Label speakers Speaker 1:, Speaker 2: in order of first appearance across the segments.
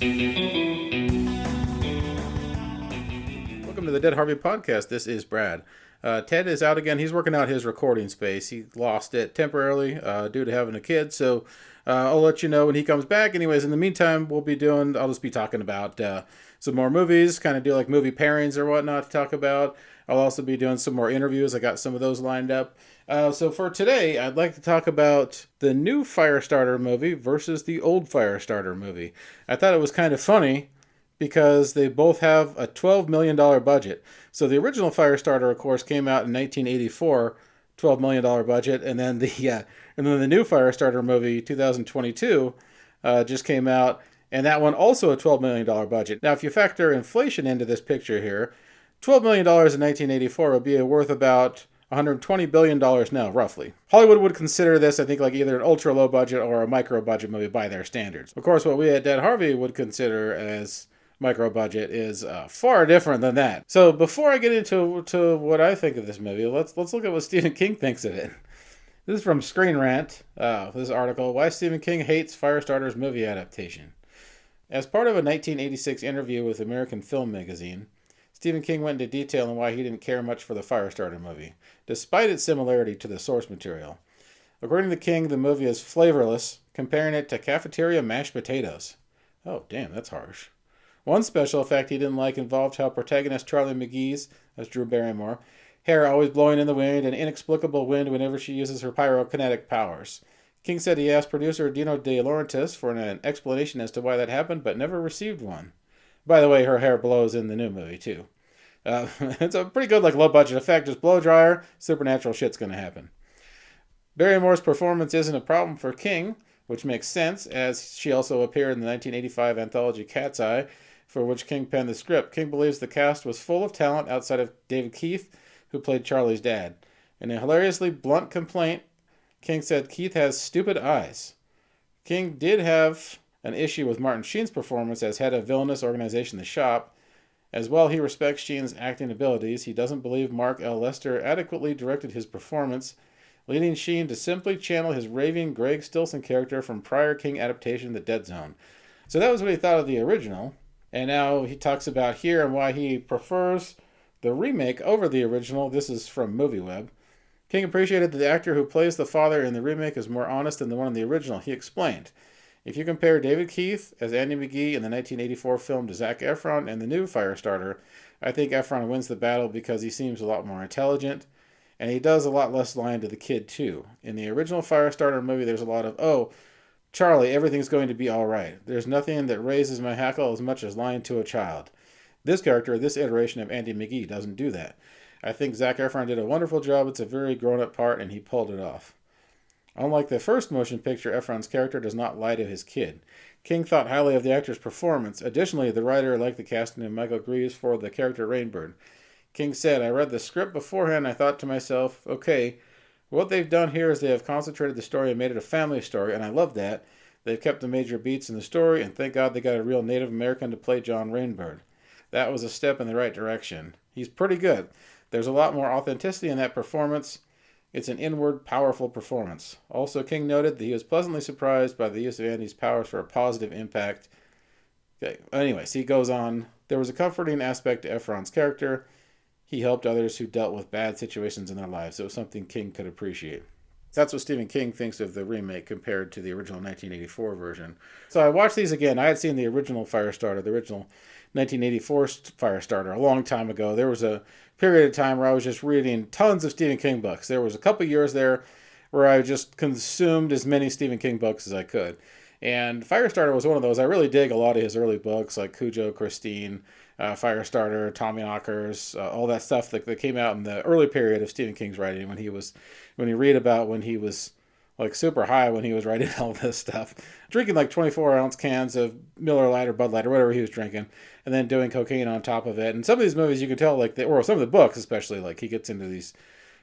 Speaker 1: Welcome to the Dead Harvey podcast. This is Brad. Ted is out again. He's working out his recording space. He lost it temporarily due to having a kid. So I'll let you know when he comes back. Anyways, in the meantime, I'll just be talking about some more movies, kind of do like movie pairings or whatnot to talk about. I'll also be doing some more interviews. I got some of those lined up. So for today, I'd like to talk about the new Firestarter movie versus the old Firestarter movie. I thought it was kind of funny because they both have a $12 million budget. So the original Firestarter, of course, came out in 1984, $12 million budget, and then the new Firestarter movie, 2022, just came out, and that one also a $12 million budget. Now, if you factor inflation into this picture here, $12 million in 1984 would be worth about $120 billion now, roughly. Hollywood would consider this, I think, like either an ultra low budget or a micro budget movie by their standards. Of course, what we at Dead Harvey would consider as micro budget is far different than that. So before I get into what I think of this movie, let's look at what Stephen King thinks of it. This is from Screen Rant. This article: Why Stephen King Hates Firestarter's Movie Adaptation. As part of a 1986 interview with American Film Magazine, Stephen King went into detail on why he didn't care much for the Firestarter movie, despite its similarity to the source material. According to King, the movie is flavorless, comparing it to cafeteria mashed potatoes. Oh, damn, that's harsh. One special effect he didn't like involved how protagonist Charlie McGee's, that's Drew Barrymore, hair always blowing in the wind, an inexplicable wind whenever she uses her pyrokinetic powers. King said he asked producer Dino De Laurentiis for an explanation as to why that happened, but never received one. By the way, her hair blows in the new movie, too. It's a pretty good, low-budget effect. Just blow dryer, supernatural shit's gonna happen. Barrymore's performance isn't a problem for King, which makes sense, as she also appeared in the 1985 anthology Cat's Eye, for which King penned the script. King believes the cast was full of talent outside of David Keith, who played Charlie's dad. In a hilariously blunt complaint, King said Keith has stupid eyes. King did have an issue with Martin Sheen's performance as head of villainous organization The Shop. As well, he respects Sheen's acting abilities. He doesn't believe Mark L. Lester adequately directed his performance, leading Sheen to simply channel his raving Greg Stilson character from prior King adaptation The Dead Zone. So that was what he thought of the original. And now he talks about here and why he prefers the remake over the original. This is from MovieWeb. King appreciated that the actor who plays the father in the remake is more honest than the one in the original. He explained, if you compare David Keith as Andy McGee in the 1984 film to Zac Efron and the new Firestarter, I think Efron wins the battle because he seems a lot more intelligent, and he does a lot less lying to the kid too. In the original Firestarter movie, there's a lot of, oh, Charlie, everything's going to be all right. There's nothing that raises my hackle as much as lying to a child. This character, this iteration of Andy McGee, doesn't do that. I think Zac Efron did a wonderful job. It's a very grown-up part, and he pulled it off. Unlike the first motion picture, Efron's character does not lie to his kid. King thought highly of the actor's performance. Additionally, the writer liked the casting of Michael Greaves for the character Rainbird. King said, I read the script beforehand, and I thought to myself, okay, what they've done here is they have concentrated the story and made it a family story, and I love that. They've kept the major beats in the story, and thank God they got a real Native American to play John Rainbird. That was a step in the right direction. He's pretty good. There's a lot more authenticity in that performance. It's an inward, powerful performance. Also, King noted that he was pleasantly surprised by the use of Andy's powers for a positive impact. Okay. Anyways, he goes on. There was a comforting aspect to Efron's character. He helped others who dealt with bad situations in their lives. It was something King could appreciate. That's what Stephen King thinks of the remake compared to the original 1984 version. So I watched these again. I had seen the original Firestarter, the original 1984 Firestarter, a long time ago. There was a period of time where I was just reading tons of Stephen King books. There was a couple years there where I just consumed as many Stephen King books as I could. And Firestarter was one of those. I really dig a lot of his early books, like Cujo, Christine, Firestarter, Tommyknockers, all that stuff that came out in the early period of Stephen King's writing when you read about when he was like super high when he was writing all this stuff, drinking like 24-ounce cans of Miller Lite or Bud Light or whatever he was drinking, and then doing cocaine on top of it. And some of these movies you can tell, or some of the books especially, like he gets into these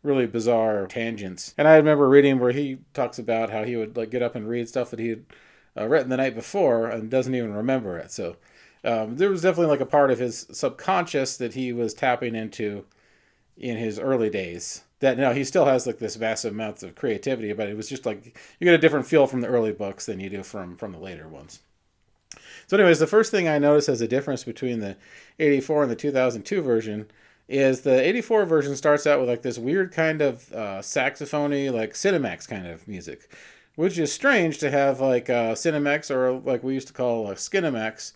Speaker 1: really bizarre tangents. And I remember reading where he talks about how he would like get up and read stuff that he had written the night before and doesn't even remember it. So there was definitely like a part of his subconscious that he was tapping into in his early days. That now he still has like this massive amount of creativity, but it was just like you get a different feel from the early books than you do from the later ones. So, anyways, the first thing I noticed as a difference between the 84 and the 2002 version is the 84 version starts out with like this weird kind of saxophony, like Cinemax kind of music, which is strange to have like Cinemax or like we used to call Skinemax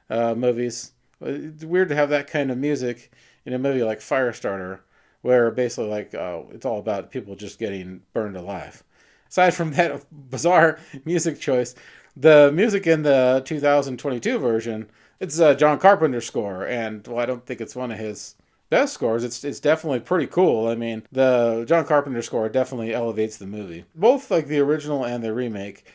Speaker 1: movies. It's weird to have that kind of music in a movie like Firestarter, where basically like it's all about people just getting burned alive. Aside from that bizarre music choice, the music in the 2022 version, it's a John Carpenter score, and well, I don't think it's one of his best scores. It's definitely pretty cool. I mean, the John Carpenter score definitely elevates the movie. Both like the original and the remake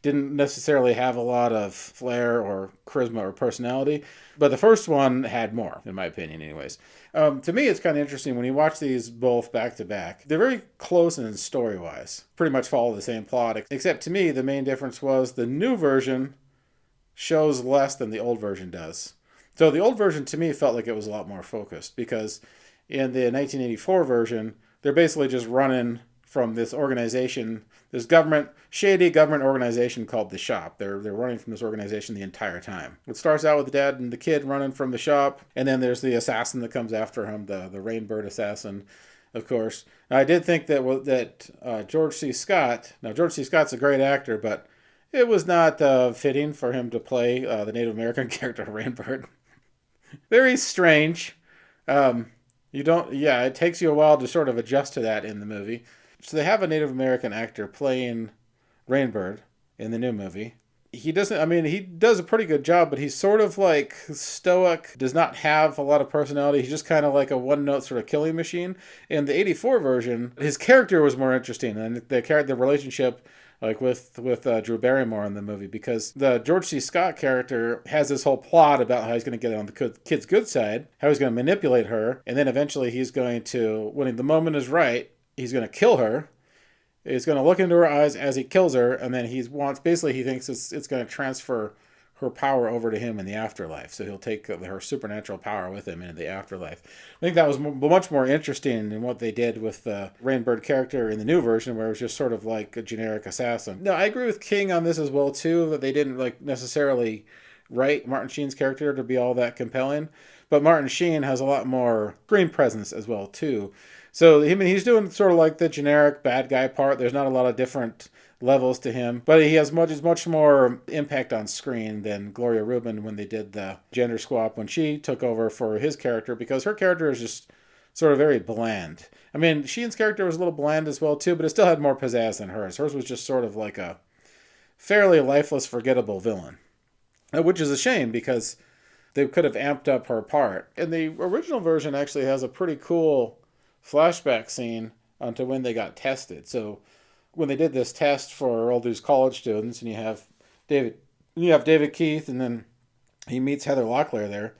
Speaker 1: didn't necessarily have a lot of flair or charisma or personality, but the first one had more, in my opinion, anyways. To me, it's kind of interesting when you watch these both back to back. They're very close in story wise, pretty much follow the same plot, except to me, the main difference was the new version shows less than the old version does. So the old version to me felt like it was a lot more focused because in the 1984 version, they're basically just running from this organization, this shady government organization called the Shop. They're running from this organization the entire time. It starts out with the dad and the kid running from the shop, and then there's the assassin that comes after him, the Rainbird assassin, of course. Now, I did think that George C. Scott. Now George C. Scott's a great actor, but it was not fitting for him to play the Native American character Rainbird. Very strange. You don't. Yeah, it takes you a while to sort of adjust to that in the movie. So they have a Native American actor playing Rainbird in the new movie. He doesn't, I mean, he does a pretty good job, but he's sort of like stoic, does not have a lot of personality. He's just kind of like a one note sort of killing machine. In the 84 version, his character was more interesting, and the relationship like with Drew Barrymore in the movie, because the George C. Scott character has this whole plot about how he's going to get on the kid's good side, how he's going to manipulate her, and then eventually he's going to, when the moment is right, he's going to kill her. He's going to look into her eyes as he kills her, and then he thinks it's going to transfer her power over to him in the afterlife. So he'll take her supernatural power with him into the afterlife. I think that was much more interesting than what they did with the Rainbird character in the new version, where it was just sort of like a generic assassin. No, I agree with King on this as well too, that they didn't like necessarily write Martin Sheen's character to be all that compelling, but Martin Sheen has a lot more screen presence as well too. So he's doing sort of like the generic bad guy part. There's not a lot of different levels to him, but he has much more impact on screen than Gloria Rubin when they did the gender swap when she took over for his character, because her character is just sort of very bland. I mean, Sheen's character was a little bland as well too, but it still had more pizzazz than hers. Hers was just sort of like a fairly lifeless, forgettable villain, which is a shame because they could have amped up her part. And the original version actually has a pretty cool flashback scene onto when they got tested. So when they did this test for all these college students, and you have David Keith, and then he meets Heather Locklear there.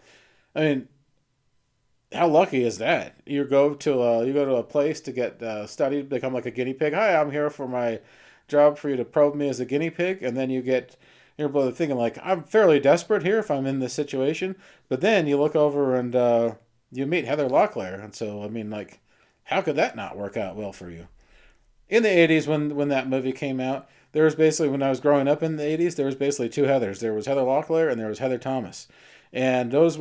Speaker 1: I mean, how lucky is that? You go to a place to get studied, become like a guinea pig. Hi, I'm here for my job for you to probe me as a guinea pig, and then you're both thinking like, I'm fairly desperate here if I'm in this situation. But then you look over and you meet Heather Locklear, and so I mean, like, how could that not work out well for you? In the 80s, when that movie came out, there was basically, when I was growing up in the 80s, there was basically two Heathers. There was Heather Locklear and there was Heather Thomas. And those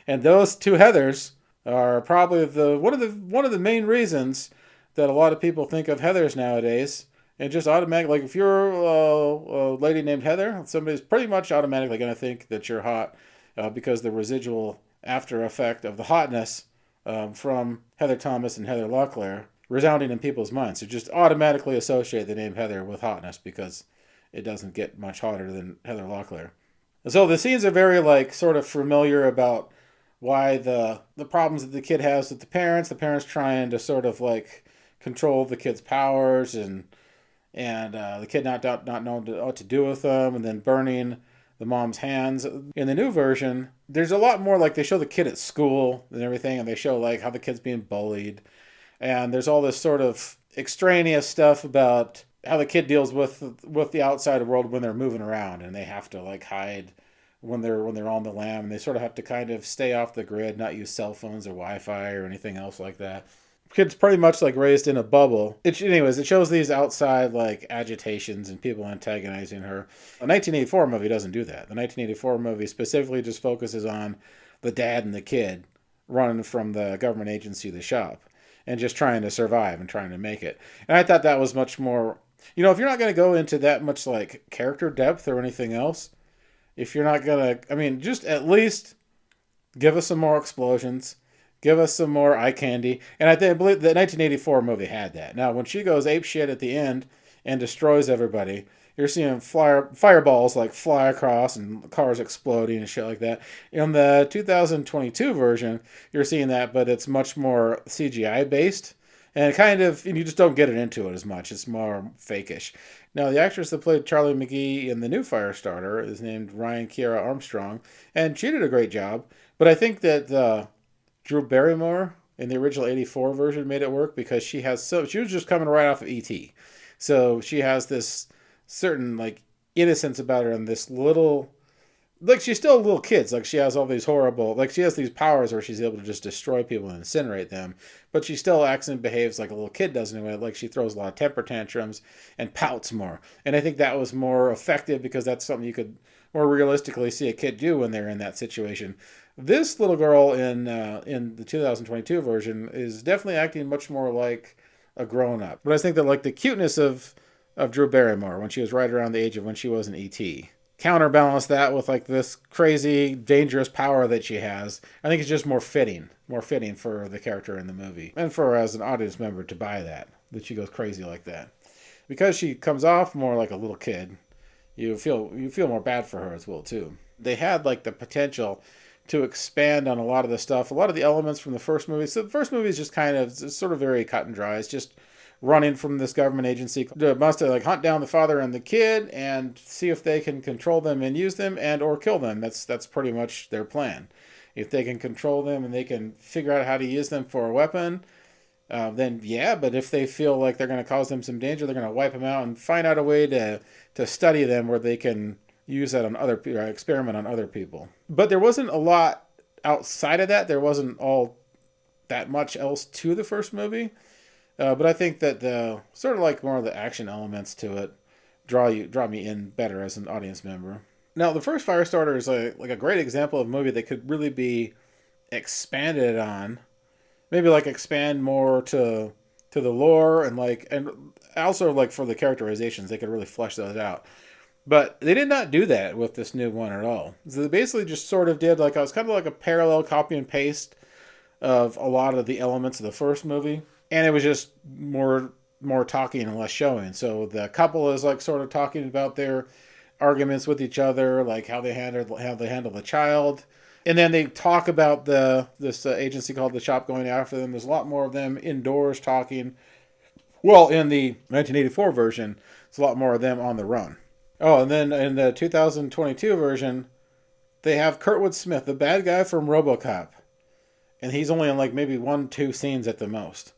Speaker 1: and those two Heathers are probably one of the main reasons that a lot of people think of Heathers nowadays. And just automatic, like if you're a lady named Heather, somebody's pretty much automatically going to think that you're hot because the residual after effect of the hotness from Heather Thomas and Heather Locklear resounding in people's minds. So just automatically associate the name Heather with hotness because it doesn't get much hotter than Heather Locklear. And so the scenes are very like sort of familiar about why the problems that the kid has with the parents trying to sort of like control the kid's powers, and the kid not knowing what to do with them, and then burning the mom's hands. In the new version, there's a lot more, like they show the kid at school and everything, and they show like how the kid's being bullied. And there's all this sort of extraneous stuff about how the kid deals with the outside world when they're moving around, and they have to like hide when they're on the lam, and they sort of have to kind of stay off the grid, not use cell phones or Wi-Fi or anything else like that. kid's pretty much like raised in a bubble. Anyways, it shows these outside like agitations and people antagonizing her. The 1984 movie doesn't do that. The 1984 movie specifically just focuses on the dad and the kid running from the government agency, the shop, and just trying to survive and trying to make it. And I thought that was much more. If you're not going to go into that much like character depth or anything else, if you're not going to, just at least give us some more explosions. Give us some more eye candy. And I believe the 1984 movie had that. Now, when she goes ape shit at the end and destroys everybody, you're seeing fireballs like fly across and cars exploding and shit like that. In the 2022 version, you're seeing that, but it's much more CGI based. And you just don't get it into it as much. It's more fakeish. Now, the actress that played Charlie McGee in the new Firestarter is named Ryan Kiera Armstrong, and she did a great job. But I think that Drew Barrymore in the original 84 version made it work because she was just coming right off of E.T. So she has this certain like innocence about her and this little, like she's still a little kid. Like she has all these horrible, like she has these powers where she's able to just destroy people and incinerate them, but she still acts and behaves like a little kid does anyway. Like she throws a lot of temper tantrums and pouts more. And I think that was more effective because that's something you could more realistically see a kid do when they're in that situation. This little girl in the 2022 version is definitely acting much more like a grown up. But I think that like the cuteness of Drew Barrymore when she was right around the age of when she was in E.T. counterbalance that with like this crazy dangerous power that she has. I think it's just more fitting for the character in the movie and for her as an audience member to buy that she goes crazy like that. Because she comes off more like a little kid, you feel more bad for her as well too. They had like the potential to expand on a lot of the stuff, a lot of the elements from the first movie. So the first movie is just it's sort of very cut and dry. It's just running from this government agency. They must like hunt down the father and the kid and see if they can control them and use them and or kill them. That's pretty much their plan. If they can control them and they can figure out how to use them for a weapon, then yeah. But if they feel like they're going to cause them some danger, they're going to wipe them out and find out a way to study them where they can use that on other people, experiment on other people. But there wasn't a lot outside of that. There wasn't all that much else to the first movie. But I think that the sort of like more of the action elements to it draw me in better as an audience member. Now, the first Firestarter is like a great example of a movie that could really be expanded on. Maybe like expand more to the lore and also like for the characterizations, they could really flesh those out. But they did not do that with this new one at all. So they basically just sort of did it was kind of like a parallel copy and paste of a lot of the elements of the first movie. And it was just more talking and less showing. So the couple is like sort of talking about their arguments with each other, like how they handle the child. And then they talk about this agency called the Shop going after them. There's a lot more of them indoors talking. Well, in the 1984 version, it's a lot more of them on the run. Oh, and then in the 2022 version, they have Kurtwood Smith, the bad guy from RoboCop. And he's only in like maybe 1-2 scenes at the most.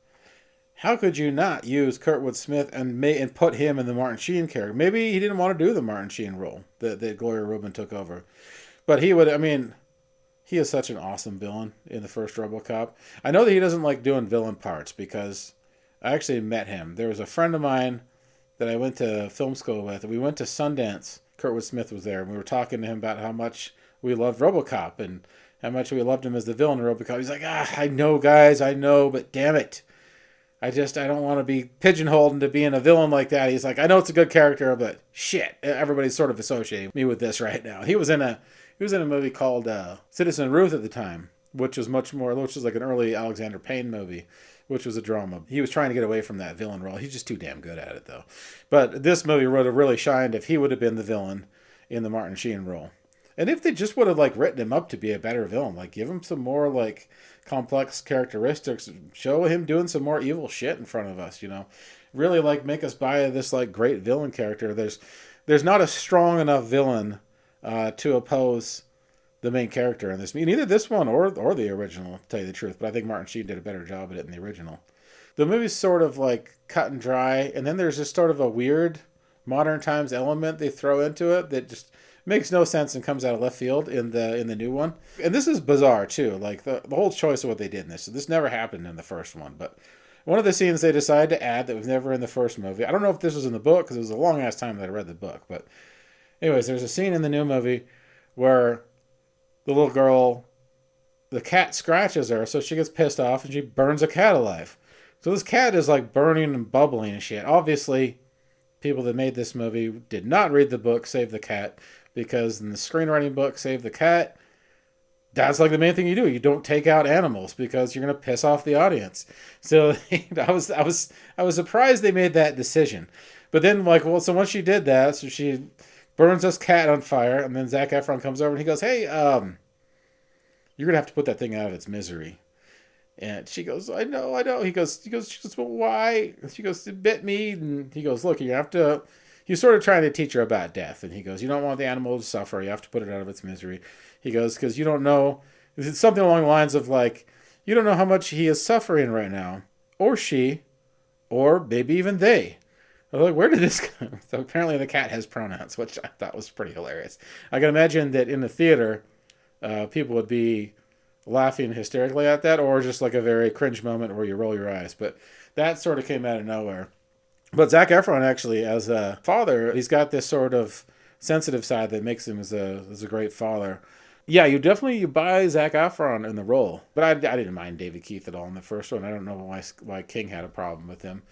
Speaker 1: How could you not use Kurtwood Smith and put him in the Martin Sheen character? Maybe he didn't want to do the Martin Sheen role that Gloria Reuben took over. But he would, he is such an awesome villain in the first RoboCop. I know that he doesn't like doing villain parts because I actually met him. There was a friend of mine that I went to film school with. We went to Sundance. Kurtwood Smith was there, and we were talking to him about how much we loved RoboCop and how much we loved him as the villain in RoboCop. He's like, I know, guys, I know, but damn it. I don't want to be pigeonholed into being a villain like that. He's like, I know it's a good character, but shit, everybody's sort of associating me with this right now. He was in a movie called Citizen Ruth at the time, which was like an early Alexander Payne movie, which was a drama. He was trying to get away from that villain role. He's just too damn good at it, though. But this movie would have really shined if he would have been the villain in the Martin Sheen role. And if they just would have written him up to be a better villain, give him some more complex characteristics, show him doing some more evil shit in front of us, really make us buy this great villain character. There's not a strong enough villain to oppose the main character in this. Neither this one or the original, to tell you the truth. But I think Martin Sheen did a better job at it in the original. The movie's sort of cut and dry, and then there's just sort of a weird modern times element they throw into it that just makes no sense and comes out of left field in the new one. And this is bizarre too. The whole choice of what they did in this. So this never happened in the first one, but one of the scenes they decided to add that was never in the first movie. I don't know if this was in the book because it was a long ass time that I read the book. But anyways, there's a scene in the new movie where the little girl, the cat scratches her, so she gets pissed off and she burns a cat alive. So this cat is like burning and bubbling and shit. Obviously, people that made this movie did not read the book Save the Cat, because in the screenwriting book Save the Cat, that's like the main thing you do. You don't take out animals because you're gonna piss off the audience. So I was surprised they made that decision. But then like, well, so once she did that, so she burns this cat on fire, and then Zac Efron comes over and he goes, "Hey, you're gonna have to put that thing out of its misery." And she goes, I know. She goes, well, why? She goes, it bit me. And he goes, look, you have to, he's sort of trying to teach her about death. And he goes, you don't want the animal to suffer. You have to put it out of its misery. He goes, because you don't know, it's something along the lines of like, you don't know how much he is suffering right now. Or she, or maybe even they. I was like, where did this come? So apparently the cat has pronouns, which I thought was pretty hilarious. I can imagine that in the theater, people would be laughing hysterically at that, or just like a very cringe moment where you roll your eyes. But that sort of came out of nowhere. But Zac Efron actually, as a father, he's got this sort of sensitive side that makes him as a great father. Yeah, you buy Zac Efron in the role, but I didn't mind David Keith at all in the first one. I don't know why King had a problem with him,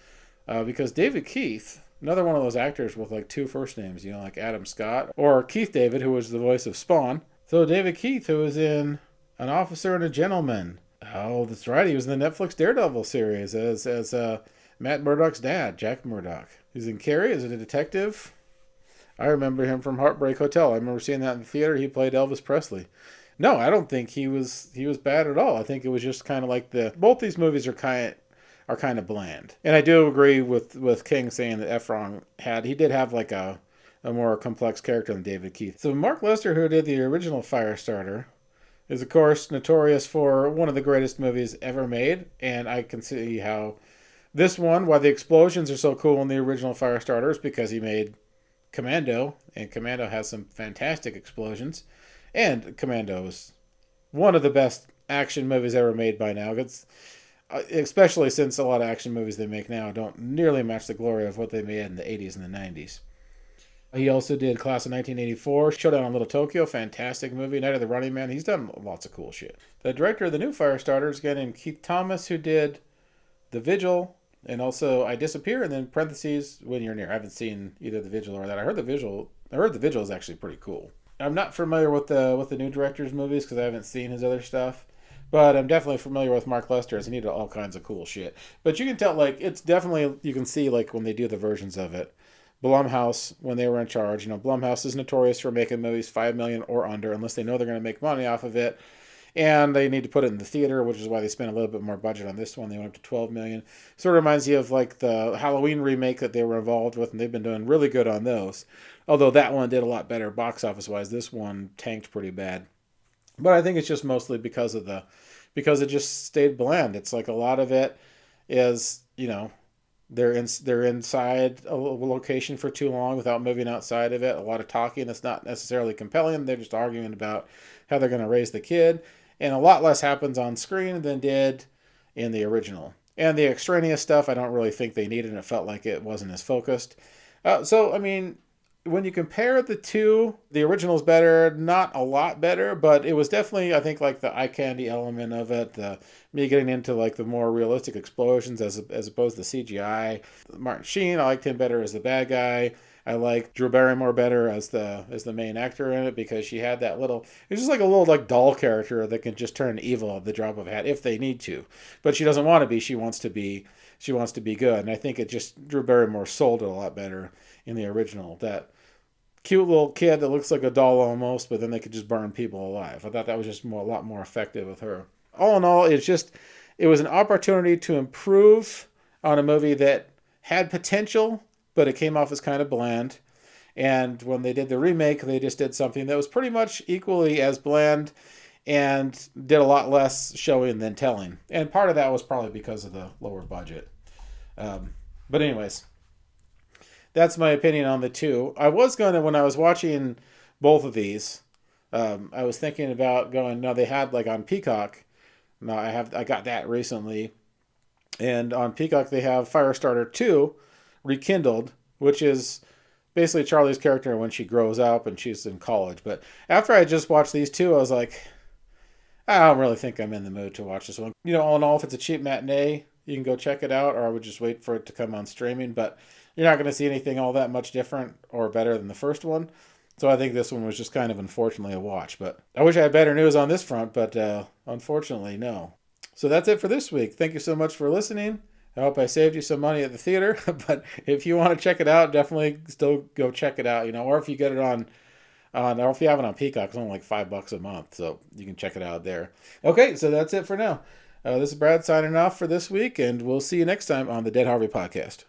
Speaker 1: because David Keith, another one of those actors with like two first names, like Adam Scott or Keith David, who was the voice of Spawn. So David Keith, who was in An Officer and a Gentleman. Oh, that's right. He was in the Netflix Daredevil series as Matt Murdock's dad, Jack Murdock. He's in Carrie as a detective. I remember him from Heartbreak Hotel. I remember seeing that in the theater. He played Elvis Presley. No, I don't think he was bad at all. I think it was just kind of like both these movies are kind of bland. And I do agree with King saying that Efron he did have like a more complex character than David Keith. So Mark Lester, who did the original Firestarter, is of course notorious for one of the greatest movies ever made, and I can see how this one, why the explosions are so cool in the original Firestarter, is because he made Commando, and Commando has some fantastic explosions, and Commando is one of the best action movies ever made by now. It's especially since a lot of action movies they make now don't nearly match the glory of what they made in the 80s and the 90s. He also did Class of 1984, Showdown in Little Tokyo, fantastic movie, Night of the Running Man. He's done lots of cool shit. The director of the new Firestarter is a guy named Keith Thomas, who did The Vigil, and also I Disappear, and then parentheses, When You're Near. I haven't seen either The Vigil or that. I heard The Vigil is actually pretty cool. I'm not familiar with the new director's movies because I haven't seen his other stuff, but I'm definitely familiar with Mark Lester, as he did all kinds of cool shit. But you can tell, like, it's definitely, you can see, like, when they do the versions of it, Blumhouse, when they were in charge, Blumhouse is notorious for making movies $5 million or under, unless they know they're going to make money off of it, and they need to put it in the theater, which is why they spent a little bit more budget on this one. They went up to $12 million. Sort of reminds you of like the Halloween remake that they were involved with, and they've been doing really good on those. Although that one did a lot better box office wise. This one tanked pretty bad. But I think it's just mostly because it just stayed bland. It's like a lot of it is, they're inside a location for too long without moving outside of it. A lot of talking that's not necessarily compelling. They're just arguing about how they're going to raise the kid. And a lot less happens on screen than did in the original. And the extraneous stuff, I don't really think they needed, and it felt like it wasn't as focused. When you compare the two, the original's better, not a lot better, but it was definitely, I think, like the eye candy element of it, me getting into like the more realistic explosions as opposed to CGI. Martin Sheen, I liked him better as the bad guy. I like Drew Barrymore better as the main actor in it, because she had that it's just like a little like doll character that can just turn evil at the drop of a hat if they need to. But she doesn't want to be. She wants to be good. And I think Drew Barrymore sold it a lot better in the original. That cute little kid that looks like a doll almost, but then they could just burn people alive. I thought that was just a lot more effective with her. All in all, it was an opportunity to improve on a movie that had potential, but it came off as kind of bland. And when they did the remake, they just did something that was pretty much equally as bland and did a lot less showing than telling. And part of that was probably because of the lower budget. But anyways, that's my opinion on the two. I was going to, when I was watching both of these, I was thinking about going, no, they had like on Peacock. No, I got that recently. And on Peacock, they have Firestarter 2, Rekindled, which is basically Charlie's character when she grows up and she's in college. But after I just watched these two, I was like, I don't really think I'm in the mood to watch this one. All in all, if it's a cheap matinee, you can go check it out, or I would just wait for it to come on streaming. But you're not going to see anything all that much different or better than the first one. So I think this one was just kind of unfortunately a watch. But I wish I had better news on this front, but unfortunately, no. So that's it for this week. Thank you so much for listening. I hope I saved you some money at the theater. But if you want to check it out, definitely still go check it out. Or if you get it or if you have it on Peacock, it's only like $5 a month, so you can check it out there. Okay, so that's it for now. This is Brad signing off for this week, and we'll see you next time on the Dead Harvey podcast.